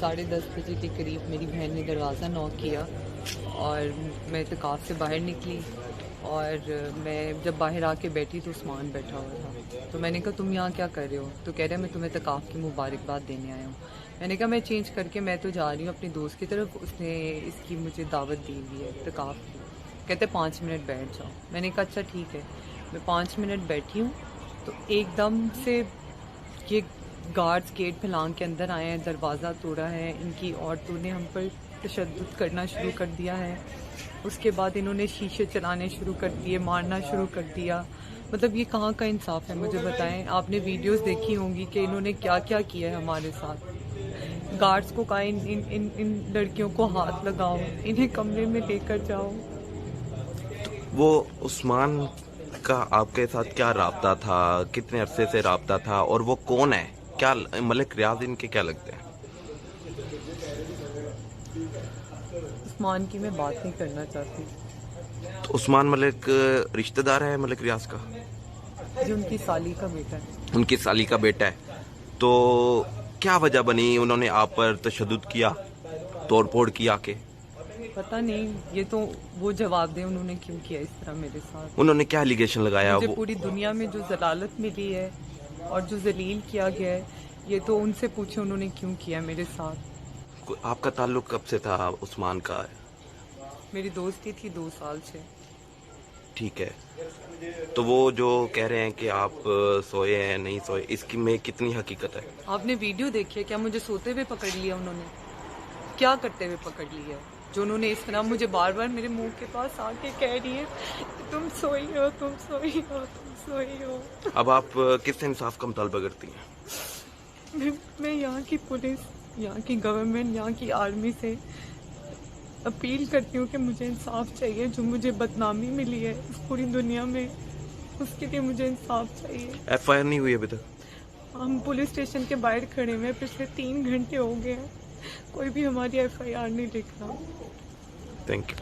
10:30 बजे के करीब मेरी बहन ने दरवाज़ा नॉक किया और मैं इत्काफ़ से बाहर निकली और मैं जब बाहर आके बैठी तो उस्मान बैठा हुआ था। तो मैंने कहा तुम यहाँ क्या कर रहे हो? तो कह रहा है मैं तुम्हें इत्काफ़ की मुबारकबाद देने आया हूँ। मैंने कहा मैं चेंज करके मैं तो जा रही हूँ अपनी दोस्त की तरफ, उसने इसकी मुझे दावत दी हुई है इत्काफ़ की। कहते 5 मिनट बैठ जाओ। मैंने कहा अच्छा ठीक है। मैं 5 मिनट बैठी हूँ तो एकदम से ये गार्ड्स गेट फैलांग के अंदर आए हैं, दरवाज़ा तोड़ा है, इनकी औरतों ने हम पर तशद्दुद करना शुरू कर दिया है। उसके बाद इन्होंने शीशे चलाने शुरू कर दिए, मारना शुरू कर दिया। मतलब ये कहाँ का इंसाफ है मुझे बताएं। आपने वीडियोस देखी होंगी कि इन्होंने क्या क्या किया है हमारे साथ। गार्ड्स को कहा इन लड़कियों को हाथ लगाओ, इन्हें कमरे में लेकर जाओ। वो उस्मान का आपके साथ क्या राब्ता था, कितने अरसे से राब्ता था, और वो कौन है? क्या मलिक रियाज इनके क्या लगते हैं? उस्मान की मैं बात नहीं करना चाहती। तो उस्मान मलिक रिश्तेदार है मलिक रियाज का? जो उनकी साली का बेटा है। उनकी साली का बेटा है। तो क्या वजह बनी, उन्होंने आप पर तशद्दुद किया, तोड़फोड़ किया के? पता नहीं, ये तो वो जवाब दें उन्होंने क्यों किया इस तरह मेरे साथ। उन्होंने क्या एलिगेशन लगाया? मुझे वो पूरी दुनिया में जो जलालत मिली है और जो जलील किया गया है, ये तो उनसे पूछे उन्होंने क्यों किया मेरे साथ। आपका ताल्लुक कब से था उस्मान का? मेरी दोस्ती थी 2 साल से। ठीक है। तो वो जो कह रहे हैं कि आप सोए हैं, नहीं सोए, इसकी में कितनी हकीकत है? आपने वीडियो देखी है क्या? मुझे सोते हुए पकड़ लिया उन्होंने? क्या करते हुए पकड़ लिया? जो उन्होंने इस तरह मुझे बार बार मेरे मुंह के पास आके कह रही है तुम सोई हो, तुम सोई हो, तुम सोई हो। अब आप किस इंसाफ का मुतालबा करती हैं? मैं यहाँ की पुलिस, यहाँ की गवर्नमेंट, यहाँ की आर्मी से अपील करती हूँ कि मुझे इंसाफ चाहिए। जो मुझे बदनामी मिली है इस पूरी दुनिया में, उसके लिए मुझे इंसाफ चाहिए। एफआईआर नहीं हुई अभी तक? हम पुलिस स्टेशन के बाहर खड़े हुए पिछले 3 घंटे हो गए हैं, कोई भी हमारी एफआईआर नहीं लिख रहा। Thank you.